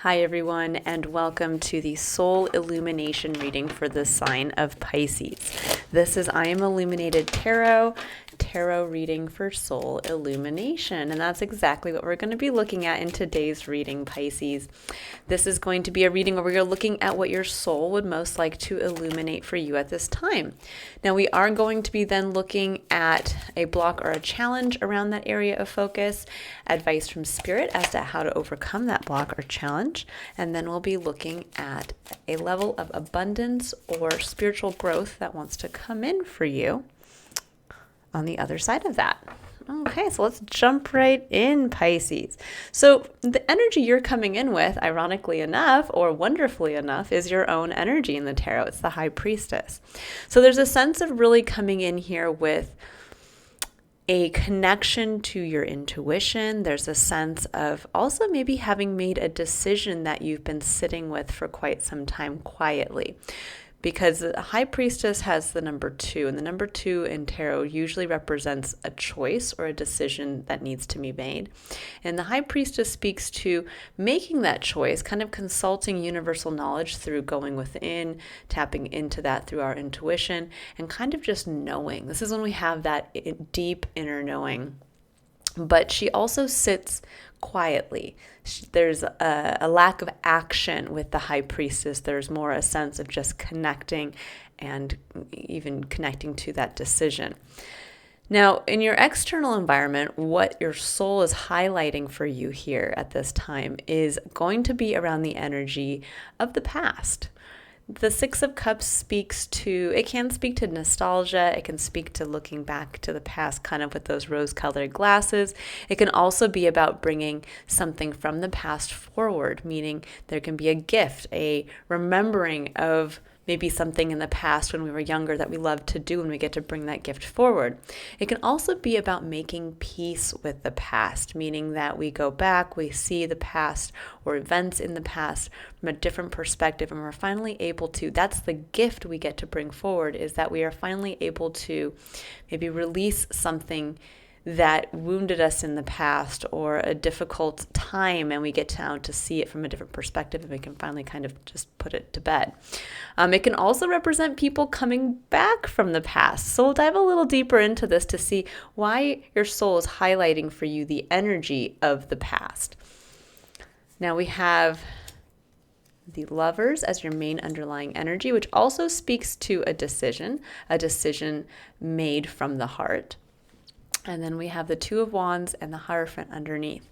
Hi everyone, and welcome to the Soul Illumination Reading for the sign of Pisces. This is I Am Illuminated Tarot reading for Soul Illumination, and that's exactly what we're going to be looking at in today's reading, Pisces. This is going to be a reading where we're looking at what your soul would most like to illuminate for you at this time. Now, we are going to be then looking at a block or a challenge around that area of focus, advice from Spirit as to how to overcome that block or challenge, and then we'll be looking at a level of abundance or spiritual growth that wants to come in for you on the other side of that. Okay, so let's jump right in, Pisces. So the energy you're coming in with, ironically enough, or wonderfully enough, is your own energy in the tarot. It's the High Priestess. So there's a sense of really coming in here with a connection to your intuition. There's a sense of also maybe having made a decision that you've been sitting with for quite some time quietly. Because the High Priestess has the number 2, and the number 2 in tarot usually represents a choice or a decision that needs to be made. And the High Priestess speaks to making that choice, kind of consulting universal knowledge through going within, tapping into that through our intuition, and kind of just knowing. This is when we have that deep inner knowing. But she also sits quietly. There's a lack of action with the High Priestess. There's more a sense of just connecting and even connecting to that decision. Now, in your external environment, what your soul is highlighting for you here at this time is going to be around the energy of the past. The Six of Cups it can speak to nostalgia. It can speak to looking back to the past kind of with those rose-colored glasses. It can also be about bringing something from the past forward, meaning there can be a gift, a remembering of maybe something in the past when we were younger that we loved to do, and we get to bring that gift forward. It can also be about making peace with the past, meaning that we go back, we see the past or events in the past from a different perspective, and we're finally able to, that's the gift we get to bring forward, is that we are finally able to maybe release something that wounded us in the past or a difficult time, and we get now to see it from a different perspective, and we can finally kind of just put it to bed. It can also represent people coming back from the past. So we'll dive a little deeper into this to see why your soul is highlighting for you the energy of the past. Now we have the Lovers as your main underlying energy, which also speaks to a decision made from the heart. And then we have the Two of Wands and the Hierophant underneath.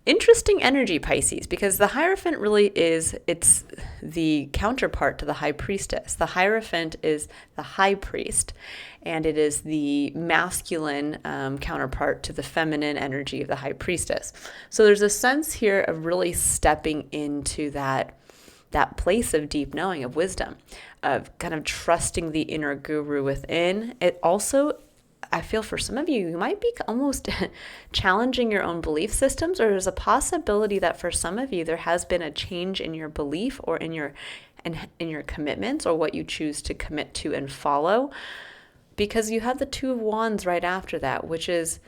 Interesting energy, Pisces, because the Hierophant really it's the counterpart to the High Priestess. The Hierophant is the High Priest, and it is the masculine counterpart to the feminine energy of the High Priestess. So there's a sense here of really stepping into that place of deep knowing, of wisdom, of kind of trusting the inner guru within. It also, I feel for some of you, you might be almost challenging your own belief systems, or there's a possibility that for some of you there has been a change in your belief or in your commitments, or what you choose to commit to and follow, because you have the Two of Wands right after that, which is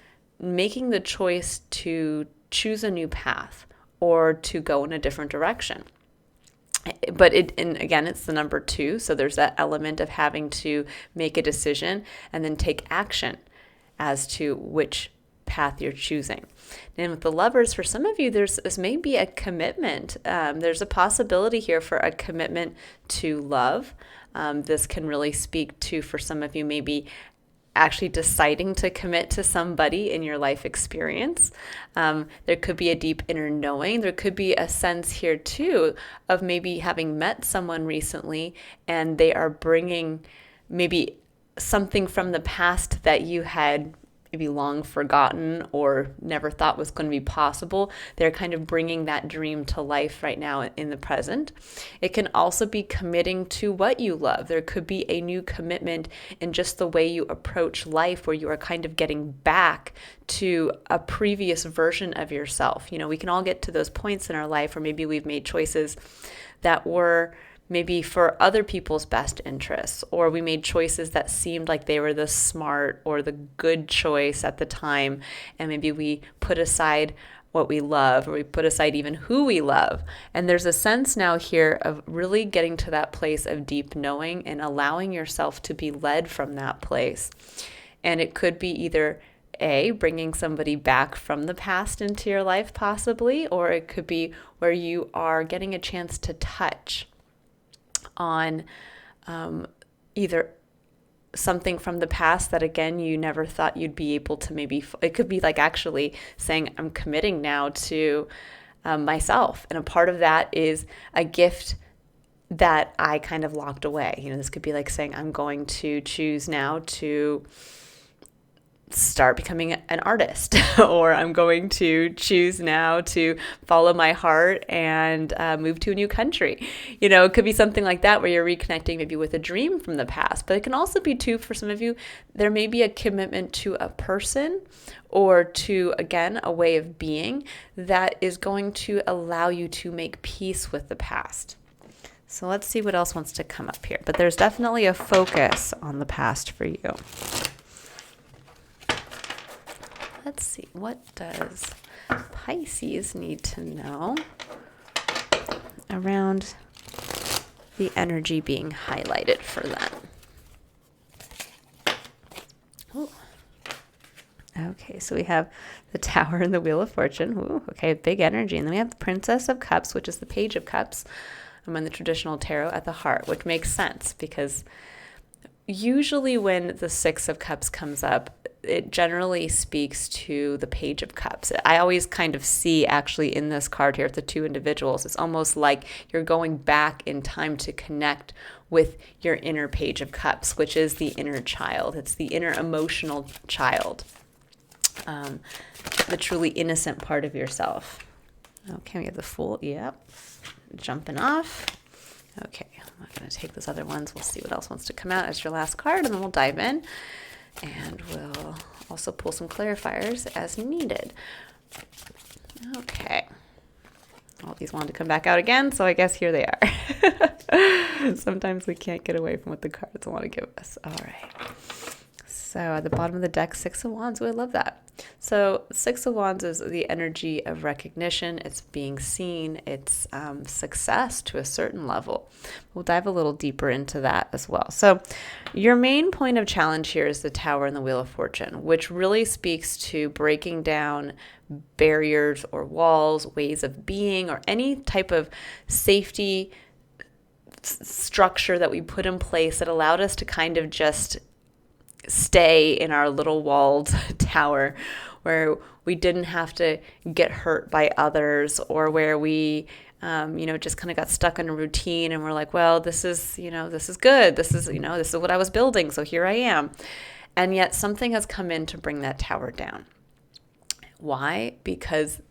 making the choice to choose a new path or to go in a different direction. But again, it's the number 2, so there's that element of having to make a decision and then take action as to which path you're choosing. And with the Lovers, for some of you, this may be a commitment. There's a possibility here for a commitment to love. This can really speak to, for some of you, maybe actually deciding to commit to somebody in your life experience. There could be a deep inner knowing. There could be a sense here too of maybe having met someone recently, and they are bringing maybe something from the past that you had maybe long forgotten or never thought was going to be possible. They're kind of bringing that dream to life right now in the present. It can also be committing to what you love. There could be a new commitment in just the way you approach life, where you are kind of getting back to a previous version of yourself. You know, we can all get to those points in our life where maybe we've made choices that were maybe for other people's best interests, or we made choices that seemed like they were the smart or the good choice at the time, and maybe we put aside what we love, or we put aside even who we love. And there's a sense now here of really getting to that place of deep knowing and allowing yourself to be led from that place. And it could be either bringing somebody back from the past into your life possibly, or it could be where you are getting a chance to touch on either something from the past that, again, you never thought you'd be able to maybe, it could be like actually saying, I'm committing now to myself. And a part of that is a gift that I kind of locked away. This could be like saying, I'm going to choose now to start becoming an artist, or I'm going to choose now to follow my heart and move to a new country. It could be something like that where you're reconnecting maybe with a dream from the past, but it can also be too, for some of you, there may be a commitment to a person or to, again, a way of being that is going to allow you to make peace with the past. So let's see what else wants to come up here. But there's definitely a focus on the past for you. Let's see, what does Pisces need to know around the energy being highlighted for them? Ooh. Okay, so we have the Tower and the Wheel of Fortune. Ooh, okay, big energy. And then we have the Princess of Cups, which is the Page of Cups. I'm in the traditional tarot at the heart, which makes sense because usually when the Six of Cups comes up, it generally speaks to the Page of Cups. I always kind of see actually in this card here, the two individuals, it's almost like you're going back in time to connect with your inner Page of Cups, which is the inner child. It's the inner emotional child, the truly innocent part of yourself. Okay, we have the Fool. Yep. Jumping off. Okay, I'm going to take those other ones. We'll see what else wants to come out as your last card, and then we'll dive in. And we'll also pull some clarifiers as needed. Okay. All these wanted to come back out again, so I guess here they are. Sometimes we can't get away from what the cards want to give us. All right. So at the bottom of the deck, Six of Wands. Oh, I love that. So Six of Wands is the energy of recognition. It's being seen. It's success to a certain level. We'll dive a little deeper into that as well. So your main point of challenge here is the Tower and the Wheel of Fortune, which really speaks to breaking down barriers or walls, ways of being, or any type of safety structure that we put in place that allowed us to kind of just stay in our little walled tower where we didn't have to get hurt by others, or where we just kind of got stuck in a routine and we're like, well, this is good. This is what I was building. So here I am. And yet something has come in to bring that tower down. Why? Because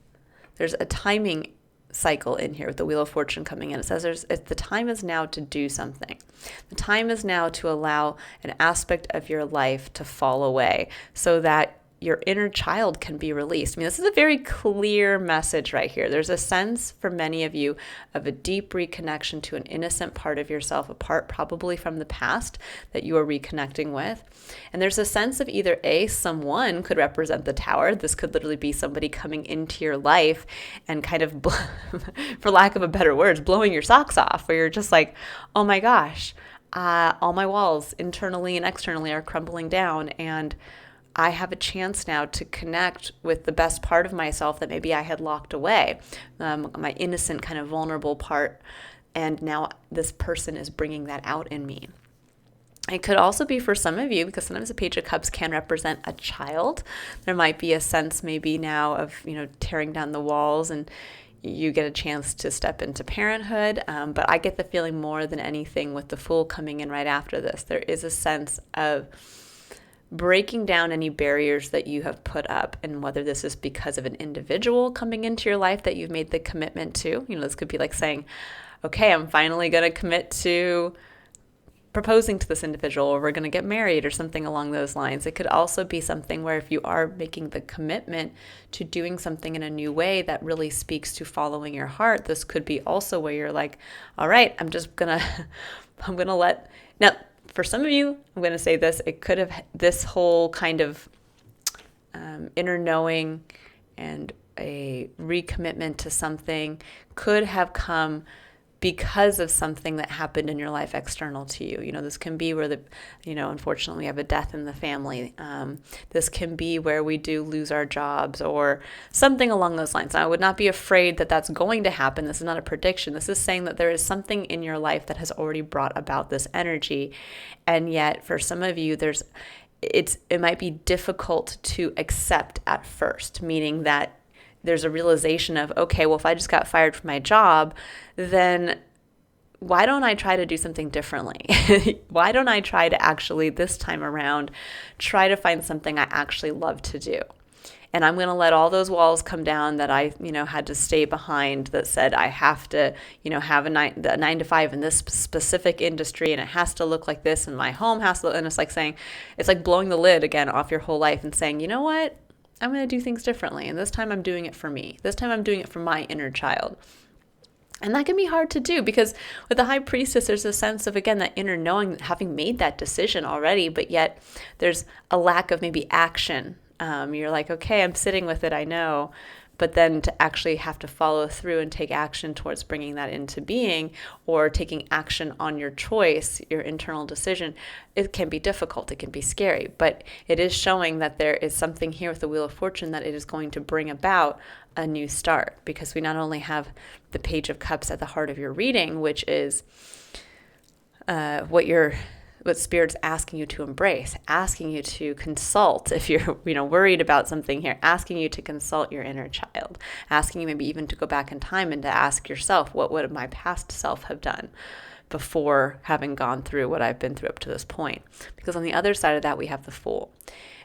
there's a timing cycle in here with the Wheel of Fortune coming in. It says the time is now to do something. The time is now to allow an aspect of your life to fall away so that your inner child can be released. I mean, this is a very clear message right here. There's a sense for many of you of a deep reconnection to an innocent part of yourself, a part probably from the past that you are reconnecting with. And there's a sense of either someone could represent the Tower. This could literally be somebody coming into your life and kind of, for lack of a better words, blowing your socks off, where you're just like, oh my gosh, all my walls internally and externally are crumbling down, and I have a chance now to connect with the best part of myself that maybe I had locked away, my innocent kind of vulnerable part, and now this person is bringing that out in me. It could also be for some of you, because sometimes the Page of Cups can represent a child. There might be a sense maybe now of, tearing down the walls, and you get a chance to step into parenthood. But I get the feeling more than anything with the Fool coming in right after this, there is a sense of breaking down any barriers that you have put up, and whether this is because of an individual coming into your life that you've made the commitment to. This could be like saying, okay, I'm finally going to commit to proposing to this individual, or we're going to get married, or something along those lines. It could also be something where if you are making the commitment to doing something in a new way that really speaks to following your heart, this could be also where you're like, all right, I'm going to let, now, for some of you, I'm going to say this, it could have this whole kind of inner knowing and a recommitment to something could have come because of something that happened in your life external to you. This can be where unfortunately we have a death in the family. This can be where we do lose our jobs or something along those lines. Now, I would not be afraid that that's going to happen. This is not a prediction. This is saying that there is something in your life that has already brought about this energy. And yet for some of you, it might be difficult to accept at first, meaning that there's a realization of, okay, well, if I just got fired from my job, then why don't I try to do something differently? Why don't I try to actually, this time around, try to find something I actually love to do? And I'm going to let all those walls come down that I, had to stay behind, that said I have to, have a 9 to 5 in this specific industry, and it has to look like this, and my home has to look, and it's like blowing the lid again off your whole life and saying, you know what? I'm going to do things differently. And this time I'm doing it for me. This time I'm doing it for my inner child. And that can be hard to do because with the High Priestess, there's a sense of, again, that inner knowing, having made that decision already, but yet there's a lack of maybe action. You're like, okay, I'm sitting with it, I know. But then to actually have to follow through and take action towards bringing that into being or taking action on your choice, your internal decision, it can be difficult. It can be scary. But it is showing that there is something here with the Wheel of Fortune that it is going to bring about a new start, because we not only have the Page of Cups at the heart of your reading, which is what Spirit's asking you to embrace, asking you to consult if you're, worried about something here, asking you to consult your inner child, asking you maybe even to go back in time and to ask yourself, what would my past self have done before having gone through what I've been through up to this point? Because on the other side of that, we have the Fool.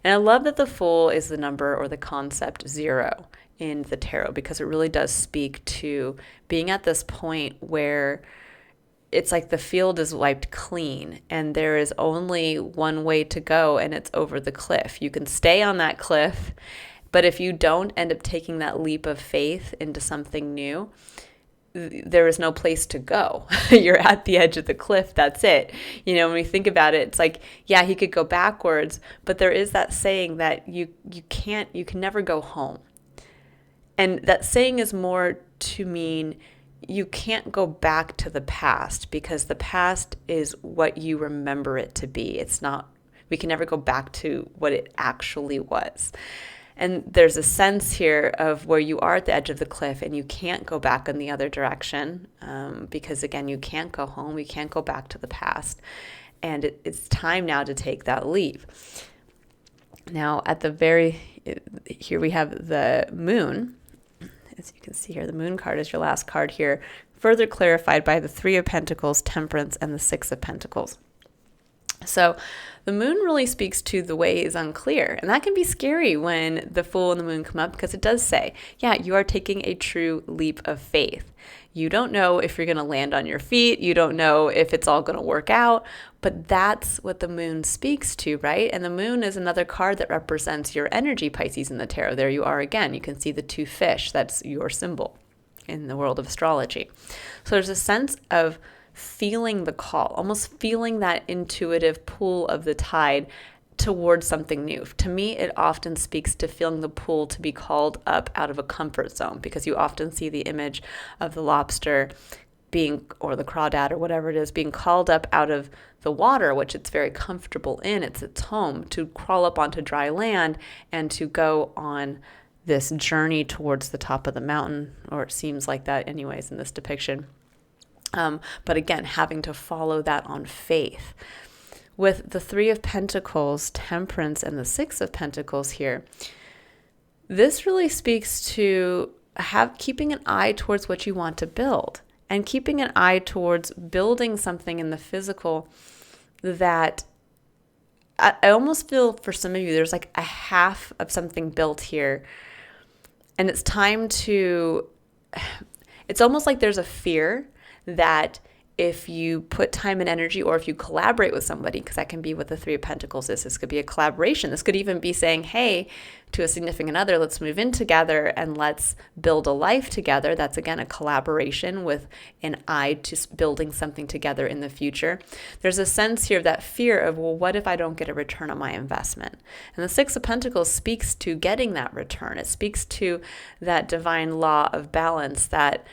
And I love that the Fool is the number or the concept 0 in the tarot, because it really does speak to being at this point where it's like the field is wiped clean and there is only one way to go, and it's over the cliff. You can stay on that cliff, but if you don't end up taking that leap of faith into something new, there is no place to go. You're at the edge of the cliff. That's it. When we think about it, it's like, yeah, he could go backwards, but there is that saying that you can never go home. And that saying is more to mean you can't go back to the past, because the past is what you remember it to be. It's not, we can never go back to what it actually was. And there's a sense here of where you are at the edge of the cliff and you can't go back in the other direction, because again, you can't go home, you can't go back to the past. And it's time now to take that leap. Now here we have the Moon. As you can see here, the Moon card is your last card here, further clarified by the 3 of Pentacles, Temperance, and the 6 of Pentacles. So the Moon really speaks to the way is unclear. And that can be scary when the Fool and the Moon come up, because it does say, yeah, you are taking a true leap of faith. You don't know if you're going to land on your feet. You don't know if it's all going to work out. But that's what the Moon speaks to, right? And the Moon is another card that represents your energy, Pisces, in the tarot. There you are again. You can see the 2 fish. That's your symbol in the world of astrology. So there's a sense of feeling the call, almost feeling that intuitive pull of the tide towards something new. To me, it often speaks to feeling the pull to be called up out of a comfort zone, because you often see the image of the lobster or the crawdad or whatever it is, being called up out of the water, which it's very comfortable in. It's its home, to crawl up onto dry land and to go on this journey towards the top of the mountain, or it seems like that anyways in this depiction. But again, having to follow that on faith. With the 3 of Pentacles, Temperance, and the 6 of Pentacles here, this really speaks to keeping an eye towards what you want to build, and keeping an eye towards building something in the physical that I almost feel for some of you, there's like a half of something built here, and it's time to, it's almost like there's a fear that if you put time and energy, or if you collaborate with somebody, because that can be what the Three of Pentacles is. This could be a collaboration. This could even be saying, hey, to a significant other, let's move in together and let's build a life together. That's, again, a collaboration with an eye to building something together in the future. There's a sense here of that fear of, well, what if I don't get a return on my investment? And the Six of Pentacles speaks to getting that return. It speaks to that divine law of balance, that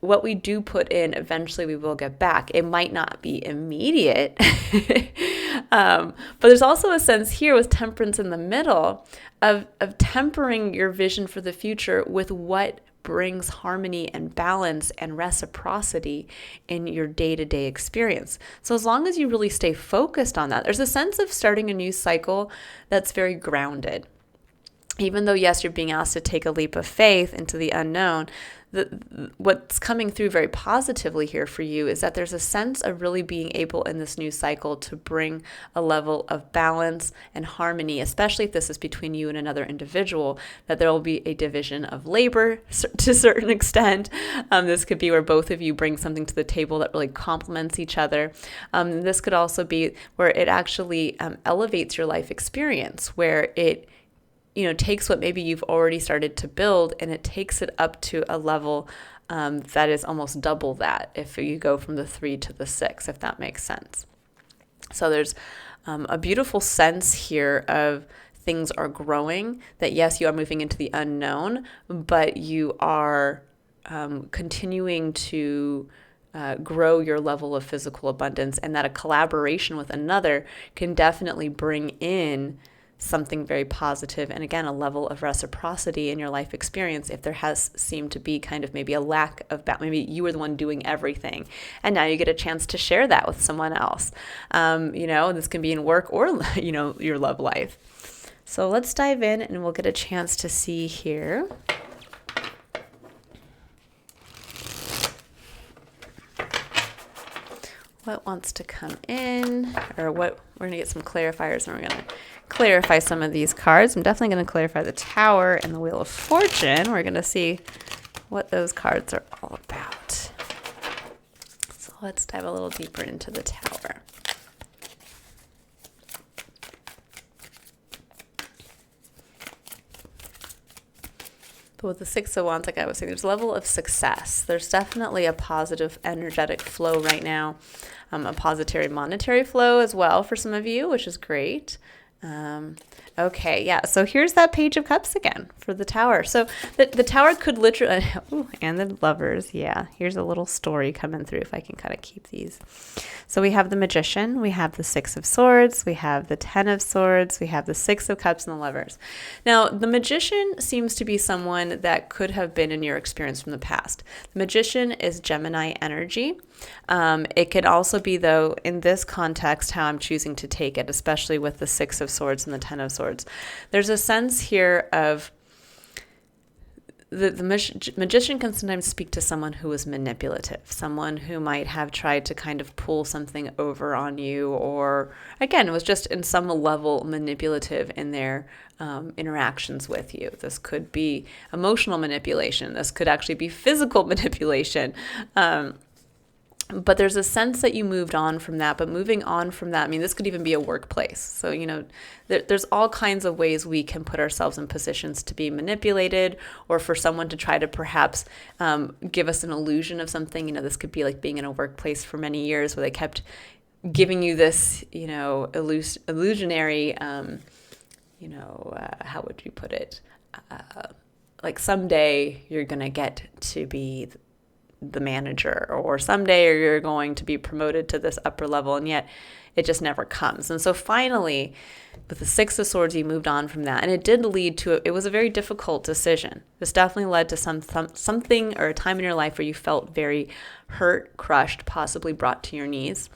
what we do put in, eventually we will get back. It might not be immediate, but there's also a sense here with Temperance in the middle of tempering your vision for the future with what brings harmony and balance and reciprocity in your day-to-day experience. So as long as you really stay focused on that, there's a sense of starting a new cycle that's very grounded. Even though, yes, you're being asked to take a leap of faith into the unknown, what's coming through very positively here for you is that there's a sense of really being able in this new cycle to bring a level of balance and harmony, especially if this is between you and another individual, that there will be a division of labor to a certain extent. This could be where both of you bring something to the table that really complements each other. This could also be where it actually elevates your life experience, where it takes what maybe you've already started to build and it takes it up to a level that is almost double that if you go from the 3 to the 6, if that makes sense. So there's a beautiful sense here of things are growing, that yes, you are moving into the unknown, but you are continuing to grow your level of physical abundance, and that a collaboration with another can definitely bring in something very positive, and again, a level of reciprocity in your life experience if there has seemed to be kind of maybe a lack of maybe you were the one doing everything, and now you get a chance to share that with someone else. This can be in work or, your love life. So let's dive in and we'll get a chance to see here. What wants to come in, or what we're going to get some clarifiers, and we're going to clarify some of these cards. I'm definitely going to clarify the Tower and the Wheel of Fortune. We're going to see what those cards are all about. So let's dive a little deeper into the Tower. But with the Six of Wands, like I was saying, there's a level of success. There's definitely a positive energetic flow right now, a positive monetary flow as well for some of you, which is great. Okay, yeah, so here's that Page of Cups again for the Tower. So the Tower could literally, and the Lovers, yeah, here's a little story coming through if I can kind of keep these. So we have the Magician, we have the Six of Swords, we have the Ten of Swords, we have the Six of Cups and the Lovers. Now, the Magician seems to be someone that could have been in your experience from the past. The Magician is Gemini energy. It could also be, though, in this context, how I'm choosing to take it, especially with the Six of Swords and the Ten of Swords. There's a sense here of the magician can sometimes speak to someone who is manipulative, someone who might have tried to kind of pull something over on you, or again, was just in some level manipulative in their interactions with you. This could be emotional manipulation. This could actually be physical manipulation. But there's a sense that you moved on from that. But moving on from that, I mean, this could even be a workplace. So, there's all kinds of ways we can put ourselves in positions to be manipulated, or for someone to try to perhaps give us an illusion of something. This could be like being in a workplace for many years where they kept giving you this, illusionary, how would you put it? Like someday you're going to get to be the manager, or someday you're going to be promoted to this upper level, and yet it just never comes. And so finally, with the Six of Swords, you moved on from that, and it did lead to it was a very difficult decision. This definitely led to something or a time in your life where you felt very hurt, crushed, possibly brought to your knees.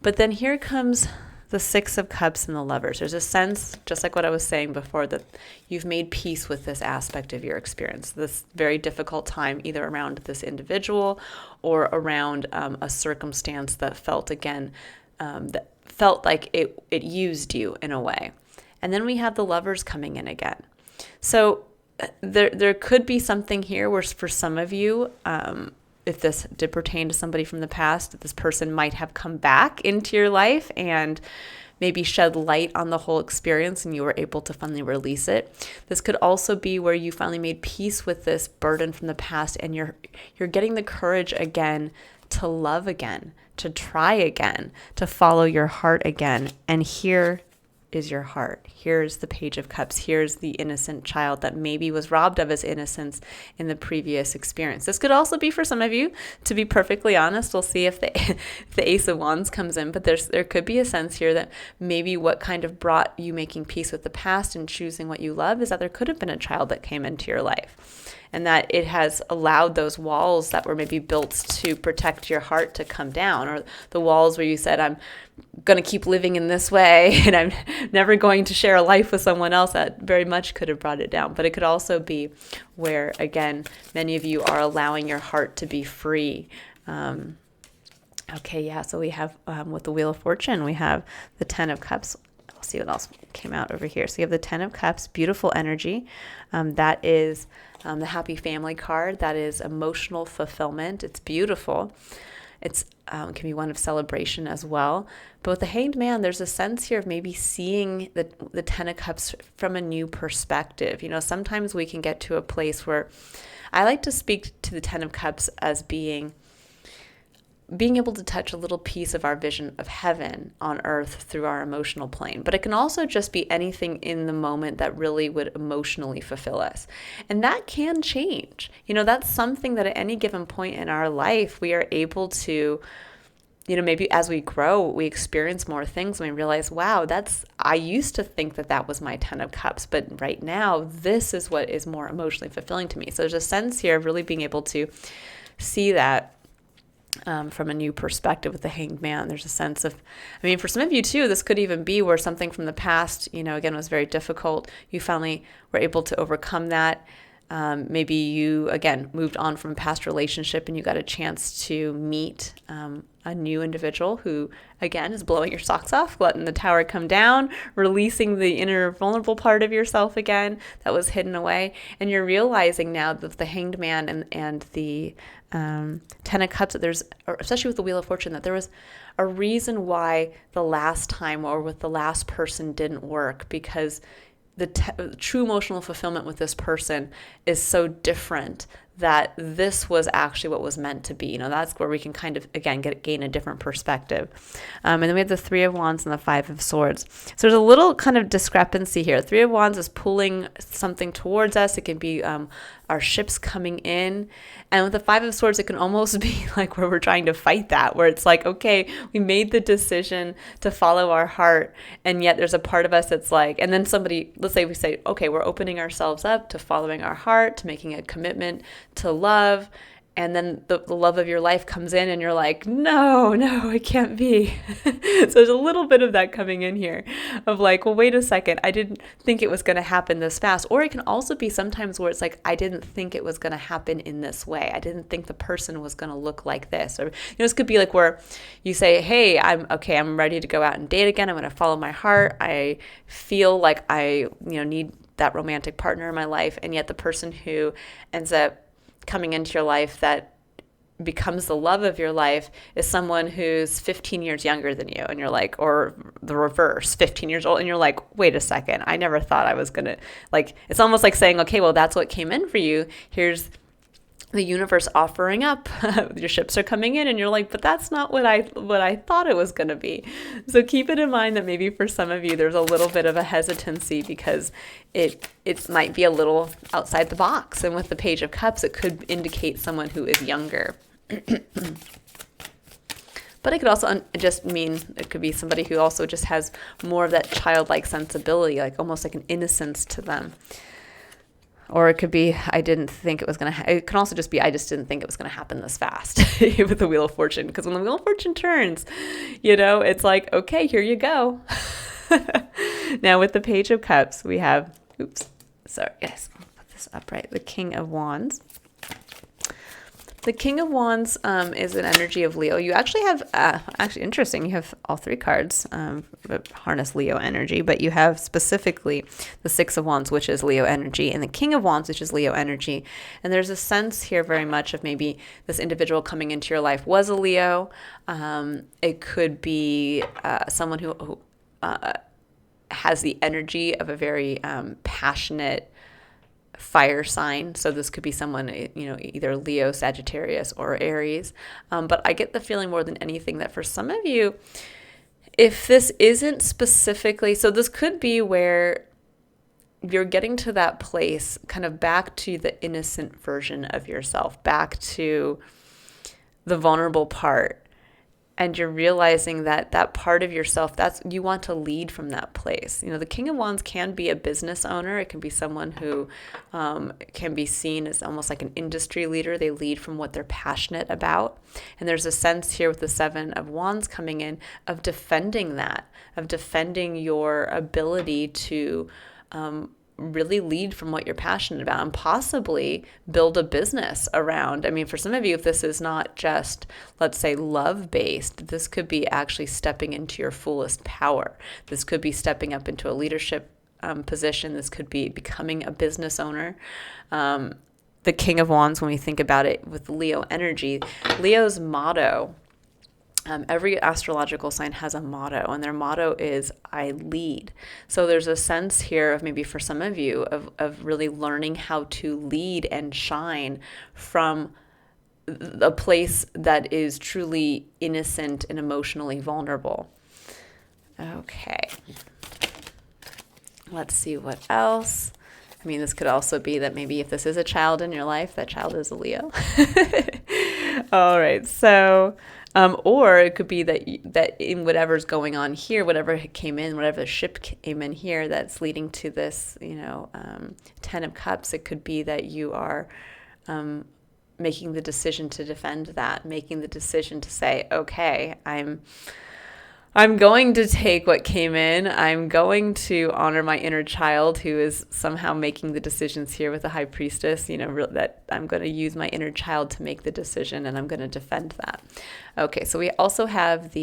But then here comes the Six of Cups and the Lovers. There's a sense, just like what I was saying before, that you've made peace with this aspect of your experience, this very difficult time, either around this individual or around a circumstance that felt, again, that felt like it used you in a way. And then we have the Lovers coming in again. So there could be something here where for some of you, if this did pertain to somebody from the past, that this person might have come back into your life and maybe shed light on the whole experience and you were able to finally release it. This could also be where you finally made peace with this burden from the past and you're getting the courage again to love again, to try again, to follow your heart again. And here is your heart. Here's the Page of Cups. Here's the innocent child that maybe was robbed of his innocence in the previous experience. This could also be for some of you, to be perfectly honest. We'll see if the Ace of Wands comes in, but there could be a sense here that maybe what kind of brought you making peace with the past and choosing what you love is that there could have been a child that came into your life, and that it has allowed those walls that were maybe built to protect your heart to come down, or the walls where you said, I'm going to keep living in this way and I'm never going to share a life with someone else. That very much could have brought it down. But it could also be where, again, many of you are allowing your heart to be free. Okay, yeah, so we have, with the Wheel of Fortune, we have the Ten of Cups. I'll see what else came out over here. So you have the Ten of Cups, beautiful energy. That is the Happy Family card. That is emotional fulfillment. It's beautiful. It's can be one of celebration as well. But with the Hanged Man, there's a sense here of maybe seeing the Ten of Cups from a new perspective. You know, sometimes we can get to a place where I like to speak to the Ten of Cups as being able to touch a little piece of our vision of heaven on earth through our emotional plane. But it can also just be anything in the moment that really would emotionally fulfill us. And that can change. You know, that's something that at any given point in our life, we are able to, you know, maybe as we grow, we experience more things and we realize, wow, I used to think that was my Ten of Cups, but right now, this is what is more emotionally fulfilling to me. So there's a sense here of really being able to see that from a new perspective with the Hanged Man. There's a sense of, I mean, for some of you too, this could even be where something from the past, you know, again, was very difficult. You finally were able to overcome that. Maybe you, again, moved on from a past relationship and you got a chance to meet a new individual who, again, is blowing your socks off, letting the tower come down, releasing the inner vulnerable part of yourself again that was hidden away. And you're realizing now that the Hanged Man and the Ten of Cups, that there's, especially with the Wheel of Fortune, that there was a reason why the last time or with the last person didn't work, because the true emotional fulfillment with this person is so different that this was actually what was meant to be. You know, that's where we can kind of, again, gain a different perspective. And then we have the Three of Wands and the Five of Swords. So there's a little kind of discrepancy here. Three of Wands is pulling something towards us. It can be our ships coming in. And with the Five of Swords, it can almost be like where we're trying to fight that, where it's like, okay, we made the decision to follow our heart, and yet there's a part of us that's like, and then somebody, let's say we say, okay, we're opening ourselves up to following our heart, to making a commitment to love, and then the love of your life comes in and you're like, no, it can't be. So there's a little bit of that coming in here of like, well, wait a second, I didn't think it was going to happen this fast. Or it can also be sometimes where it's like, I didn't think it was going to happen in this way. I didn't think the person was going to look like this. Or, you know, this could be like where you say, hey, I'm ready to go out and date again. I'm going to follow my heart. I feel like I, need that romantic partner in my life. And yet the person who ends up coming into your life that becomes the love of your life is someone who's 15 years younger than you, and you're like, or the reverse, 15 years old, and you're like, wait a second, I never thought I was gonna, like, it's almost like saying, okay, well, that's what came in for you. Here's the universe offering up, your ships are coming in, and you're like, but that's not what I thought it was going to be. So keep it in mind that maybe for some of you, there's a little bit of a hesitancy because it might be a little outside the box. And with the Page of Cups, it could indicate someone who is younger. But it could also just mean it could be somebody who also just has more of that childlike sensibility, like almost like an innocence to them. Or it could be, I didn't think it was going to, it can also just be, I just didn't think it was going to happen this fast with the Wheel of Fortune. Because when the Wheel of Fortune turns, it's like, okay, here you go. Now with the Page of Cups, we have, I'll put this upright, the King of Wands. The King of Wands is an energy of Leo. You actually have, actually interesting, you have all three cards that harness Leo energy, but you have specifically the Six of Wands, which is Leo energy, and the King of Wands, which is Leo energy. And there's a sense here very much of maybe this individual coming into your life was a Leo. It could be someone who has the energy of a very passionate fire sign. So this could be someone, either Leo, Sagittarius, or Aries. But I get the feeling more than anything that for some of you, if this isn't specifically, so this could be where you're getting to that place, kind of back to the innocent version of yourself, back to the vulnerable part. And you're realizing that that part of yourself, you want to lead from that place. The King of Wands can be a business owner. It can be someone who can be seen as almost like an industry leader. They lead from what they're passionate about. And there's a sense here with the Seven of Wands coming in of defending that, of defending your ability to really lead from what you're passionate about and possibly build a business around. I mean, for some of you, if this is not just, let's say, love-based, this could be actually stepping into your fullest power. This could be stepping up into a leadership position. This could be becoming a business owner. The King of Wands, when we think about it with Leo energy, Leo's motto, every astrological sign has a motto, and their motto is I lead. So there's a sense here of maybe for some of you of really learning how to lead and shine from a place that is truly innocent and emotionally vulnerable. Okay. Let's see what else. I mean, this could also be that maybe if this is a child in your life, that child is a Leo. All right. So, or it could be that in whatever's going on here, whatever came in, whatever the ship came in here, that's leading to this, Ten of Cups. It could be that you are making the decision to defend that, making the decision to say, okay, I'm going to take what came in. I'm going to honor my inner child who is somehow making the decisions here with the High Priestess, that I'm going to use my inner child to make the decision, and I'm going to defend that. Okay, so we also have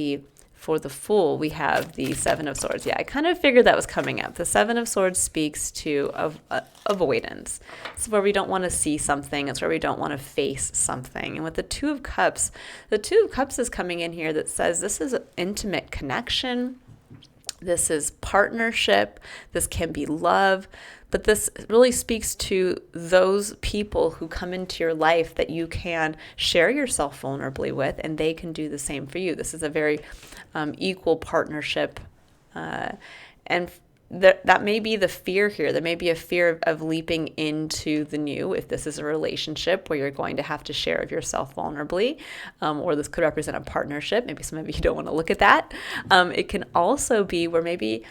for the Fool, we have the Seven of Swords. Yeah, I kind of figured that was coming up. The Seven of Swords speaks to avoidance. It's where we don't want to see something. It's where we don't want to face something. And with the Two of Cups is coming in here that says this is an intimate connection. This is partnership. This can be love. But this really speaks to those people who come into your life that you can share yourself vulnerably with, and they can do the same for you. This is a very equal partnership. And that may be the fear here. There may be a fear of leaping into the new if this is a relationship where you're going to have to share of yourself vulnerably, or this could represent a partnership. Maybe some of you don't want to look at that. It can also be where maybe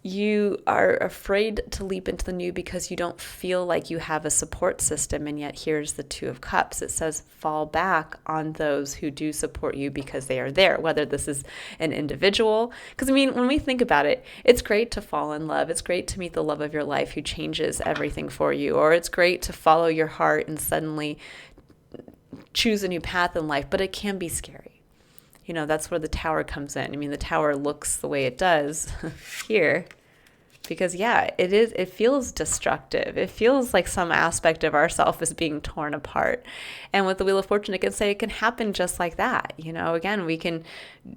you are afraid to leap into the new because you don't feel like you have a support system. And yet here's the Two of Cups. It says fall back on those who do support you because they are there, whether this is an individual. Because I mean, when we think about it, it's great to fall in love. It's great to meet the love of your life who changes everything for you. Or it's great to follow your heart and suddenly choose a new path in life, but it can be scary. That's where the Tower comes in. I mean, the Tower looks the way it does here because, it feels destructive. It feels like some aspect of ourself is being torn apart. And with the Wheel of Fortune, it can say it can happen just like that. Again, we can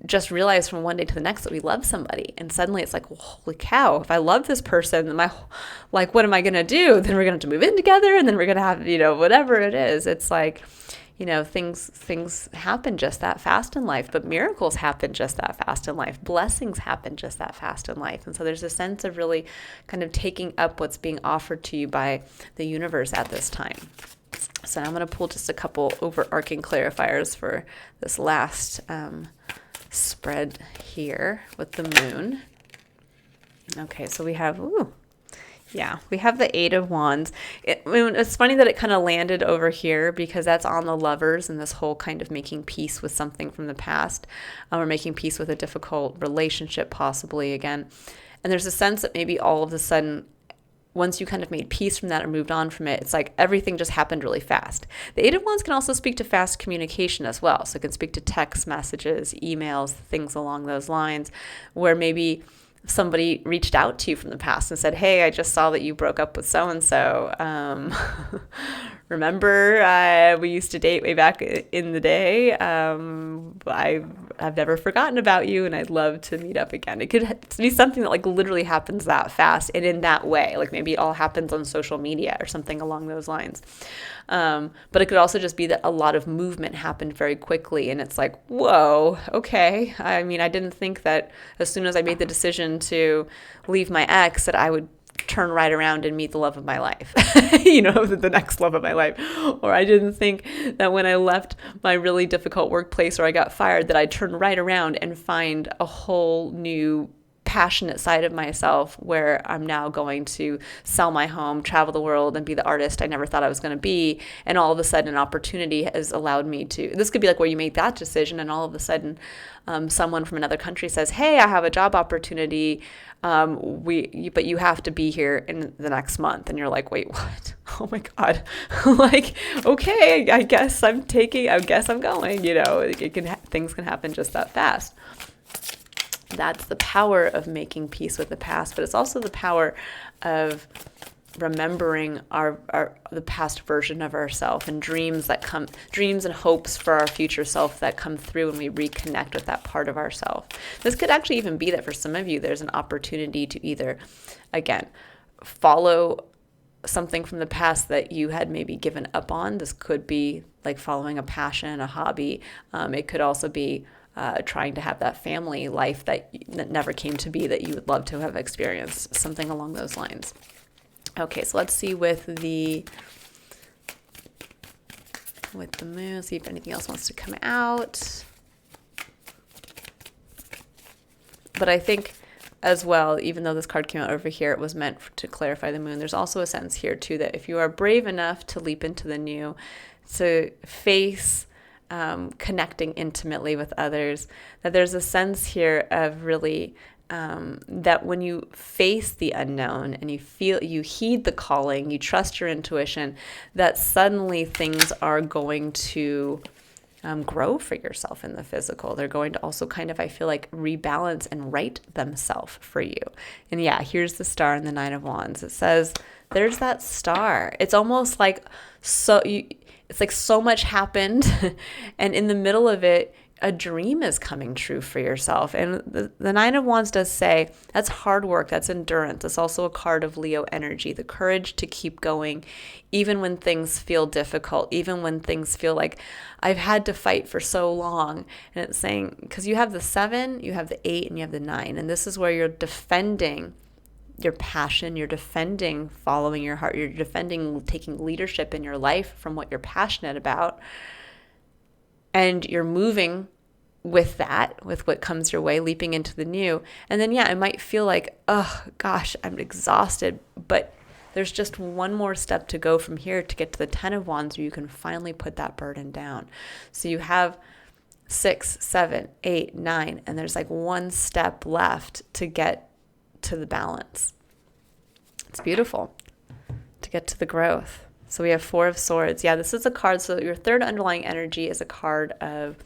just realize from one day to the next that we love somebody. And suddenly it's like, well, holy cow, if I love this person, what am I going to do? Then we're going to have to move in together, and then we're going to have, whatever it is. It's like, things happen just that fast in life, but miracles happen just that fast in life. Blessings happen just that fast in life. And so there's a sense of really kind of taking up what's being offered to you by the universe at this time. So now I'm going to pull just a couple overarching clarifiers for this last spread here with the moon. Okay, so we have, we have the Eight of Wands. It's funny that it kind of landed over here because that's on the Lovers and this whole kind of making peace with something from the past, or making peace with a difficult relationship possibly again. And there's a sense that maybe all of a sudden once you kind of made peace from that or moved on from it, it's like everything just happened really fast. The Eight of Wands can also speak to fast communication as well. So it can speak to text messages, emails, things along those lines, where maybe somebody reached out to you from the past and said, hey, I just saw that you broke up with so-and-so. Remember, we used to date way back in the day. I've never forgotten about you, and I'd love to meet up again. It could be something that like literally happens that fast and in that way. Like maybe it all happens on social media or something along those lines. But it could also just be that a lot of movement happened very quickly, and it's like, whoa, okay. I mean, I didn't think that as soon as I made the decision to leave my ex that I would turn right around and meet the love of my life, the next love of my life. Or I didn't think that when I left my really difficult workplace or I got fired that I'd turn right around and find a whole new passionate side of myself where I'm now going to sell my home, travel the world, and be the artist I never thought I was going to be. And all of a sudden, an opportunity has allowed me to. This could be like where you made that decision, and all of a sudden, someone from another country says, "Hey, I have a job opportunity. But you have to be here in the next month." And you're like, "Wait, what? Oh my God!" Like, okay, I guess I'm going. Things can happen just that fast. That's the power of making peace with the past, but it's also the power of remembering the past version of ourselves and dreams and hopes for our future self that come through when we reconnect with that part of ourselves. This could actually even be that for some of you, there's an opportunity to either, again, follow something from the past that you had maybe given up on. This could be like following a passion, a hobby. It could also be trying to have that family life that never came to be that you would love to have experienced, something along those lines. Okay, so let's see with the moon, see if anything else wants to come out. But I think as well, even though this card came out over here, it was meant to clarify the moon. There's also a sense here too that if you are brave enough to leap into the new, to face connecting intimately with others, that there's a sense here of really that when you face the unknown and you heed the calling, you trust your intuition, that suddenly things are going to grow for yourself in the physical. They're going to also kind of, I feel like, rebalance and right themselves for you. And yeah, here's the star and the Nine of Wands. It says, there's that star. It's almost like it's like so much happened and in the middle of it, a dream is coming true for yourself. And the Nine of Wands does say that's hard work, that's endurance. It's also a card of Leo energy, the courage to keep going, even when things feel difficult, even when things feel like I've had to fight for so long. And it's saying, because you have the 7, you have the 8, and you have the 9. And this is where you're defending your passion, you're defending following your heart, you're defending taking leadership in your life from what you're passionate about. And you're moving with that, with what comes your way, leaping into the new. And then, yeah, it might feel like, oh gosh, I'm exhausted. But there's just one more step to go from here to get to the 10 of Wands where you can finally put that burden down. So you have 6, 7, 8, 9, and there's like one step left to get to the balance. It's beautiful to get to the growth. So we have 4 of Swords. Yeah, this is a card. So your third underlying energy is a card of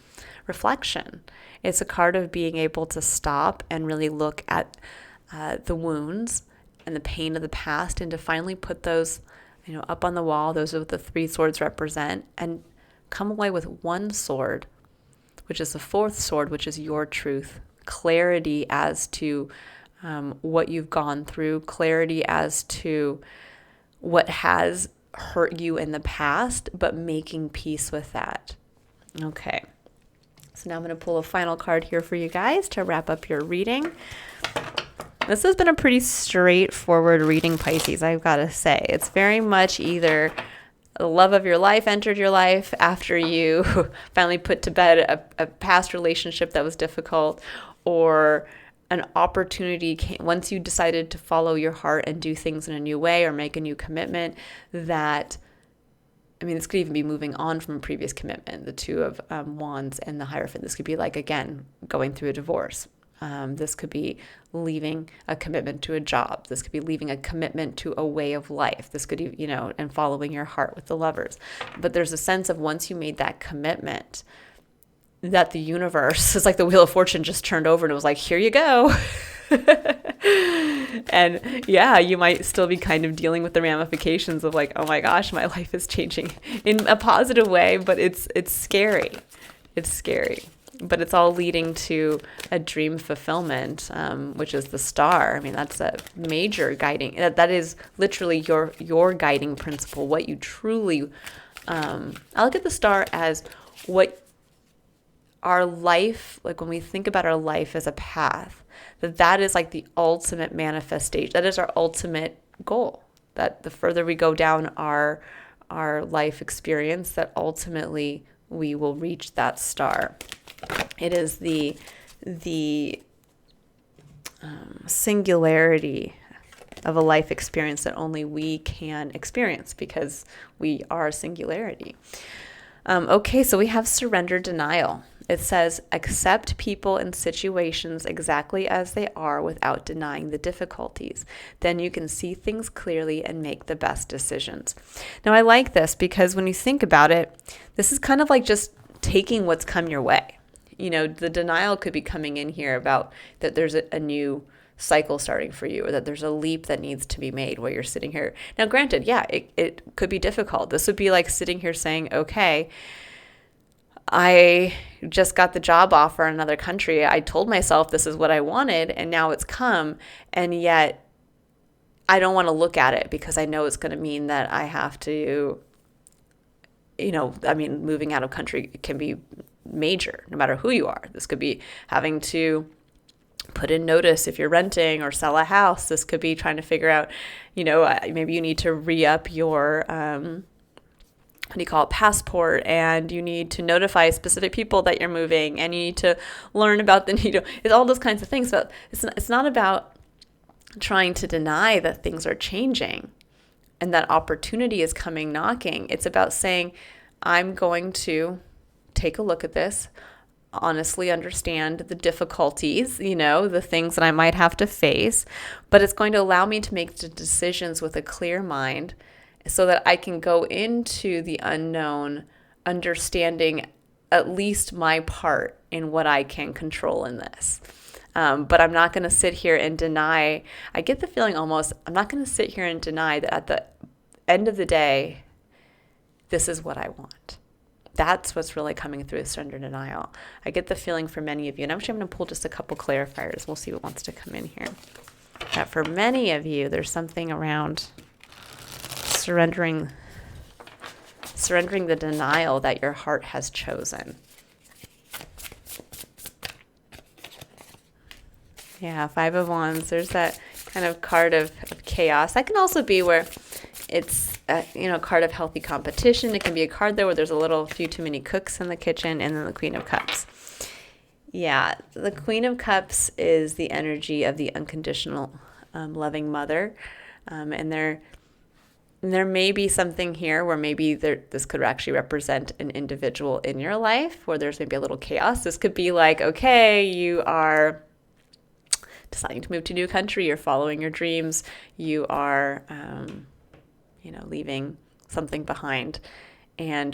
reflection. It's a card of being able to stop and really look at the wounds and the pain of the past and to finally put those, up on the wall. Those are what the 3 swords represent, and come away with one sword, which is the 4th sword, which is your truth, clarity as to what you've gone through, clarity as to what has hurt you in the past, but making peace with that. Okay. So now I'm going to pull a final card here for you guys to wrap up your reading. This has been a pretty straightforward reading, Pisces, I've got to say. It's very much either the love of your life entered your life after you finally put to bed a past relationship that was difficult, or an opportunity came once you decided to follow your heart and do things in a new way or make a new commitment that, this could even be moving on from a previous commitment, the 2 of Wands and the Hierophant. This could be like, again, going through a divorce. This could be leaving a commitment to a job. This could be leaving a commitment to a way of life. This could, and following your heart with the Lovers. But there's a sense of once you made that commitment, that the universe, it's like the Wheel of Fortune just turned over and it was like, here you go. And yeah, you might still be kind of dealing with the ramifications of like, oh my gosh, my life is changing in a positive way, but it's scary. It's scary. But it's all leading to a dream fulfillment, which is the star. I mean, that's a major guiding. That is literally your guiding principle. What you truly, I look at the star as what our life, like when we think about our life as a path, that is like the ultimate manifestation. That is our ultimate goal. That the further we go down our life experience, that ultimately we will reach that star. It is the singularity of a life experience that only we can experience because we are singularity. Okay, so we have surrender denial. It says, accept people and situations exactly as they are without denying the difficulties. Then you can see things clearly and make the best decisions. Now, I like this because when you think about it, this is kind of like just taking what's come your way. The denial could be coming in here about that there's a new cycle starting for you, or that there's a leap that needs to be made while you're sitting here. Now, granted, yeah, it could be difficult. This would be like sitting here saying, okay, I just got the job offer in another country. I told myself this is what I wanted, and now it's come, and yet I don't want to look at it because I know it's going to mean that I have to, moving out of country can be major, no matter who you are. This could be having to put in notice if you're renting or sell a house. This could be trying to figure out, maybe you need to re-up your passport, and you need to notify specific people that you're moving, and you need to learn about it's all those kinds of things. But it's not about trying to deny that things are changing and that opportunity is coming knocking. It's about saying, I'm going to take a look at this, honestly understand the difficulties, the things that I might have to face, but it's going to allow me to make the decisions with a clear mind so that I can go into the unknown understanding at least my part in what I can control in this. But I'm not going to sit here and deny. I get the feeling almost, I'm not going to sit here and deny that at the end of the day, this is what I want. That's what's really coming through surrender denial. I get the feeling for many of you, and I'm going to pull just a couple clarifiers. We'll see what wants to come in here. That for many of you, there's something around surrendering the denial that your heart has chosen. Yeah, Five of Wands. There's that kind of card of chaos. That can also be where it's a card of healthy competition. It can be a card there where there's a few too many cooks in the kitchen, and then the Queen of Cups. Yeah, the Queen of Cups is the energy of the unconditional loving mother, and there may be something here where maybe this could actually represent an individual in your life where there's maybe a little chaos. This could be like, okay, you are deciding to move to a new country, you're following your dreams, you are, leaving something behind,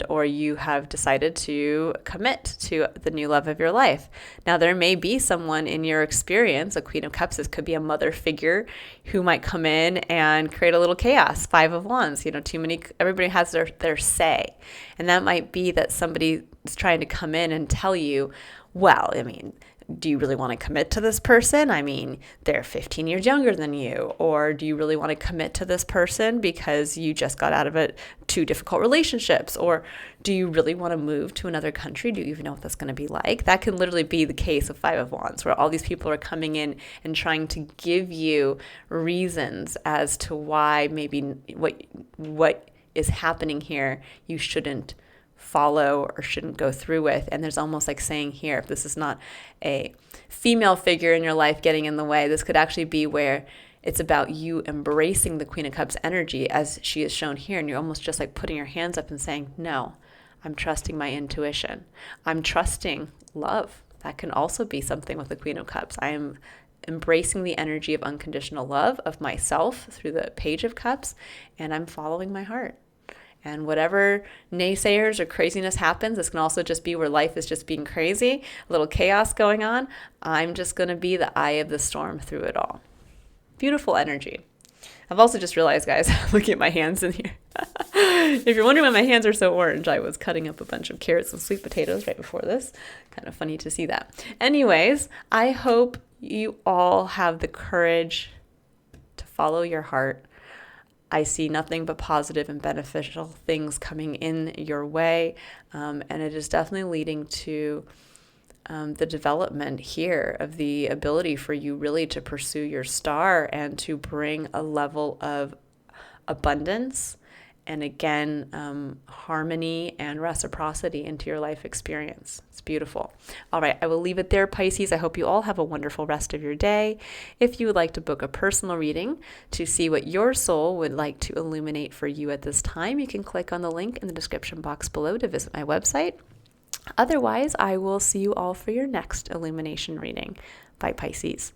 or you have decided to commit to the new love of your life. Now, there may be someone in your experience, a Queen of Cups, this could be a mother figure who might come in and create a little chaos. Five of Wands, everybody has their say. And that might be that somebody is trying to come in and tell you, well, do you really want to commit to this person? They're 15 years younger than you. Or do you really want to commit to this person because you just got out of two difficult relationships? Or do you really want to move to another country? Do you even know what that's going to be like? That can literally be the case of Five of Wands, where all these people are coming in and trying to give you reasons as to why maybe what is happening here you shouldn't follow or shouldn't go through with. And there's almost like saying here, if this is not a female figure in your life getting in the way, this could actually be where it's about you embracing the Queen of Cups energy as she is shown here. And you're almost just like putting your hands up and saying, no, I'm trusting my intuition. I'm trusting love. That can also be something with the Queen of Cups. I am embracing the energy of unconditional love of myself through the Page of Cups, and I'm following my heart. And whatever naysayers or craziness happens, this can also just be where life is just being crazy, a little chaos going on. I'm just going to be the eye of the storm through it all. Beautiful energy. I've also just realized, guys, looking at my hands in here. If you're wondering why my hands are so orange, I was cutting up a bunch of carrots and sweet potatoes right before this. Kind of funny to see that. Anyways, I hope you all have the courage to follow your heart. I see nothing but positive and beneficial things coming in your way, and it is definitely leading to the development here of the ability for you really to pursue your star and to bring a level of abundance and, again, harmony and reciprocity into your life experience. It's beautiful. All right, I will leave it there, Pisces. I hope you all have a wonderful rest of your day. If you would like to book a personal reading to see what your soul would like to illuminate for you at this time, you can click on the link in the description box below to visit my website. Otherwise, I will see you all for your next illumination reading. Bye, Pisces.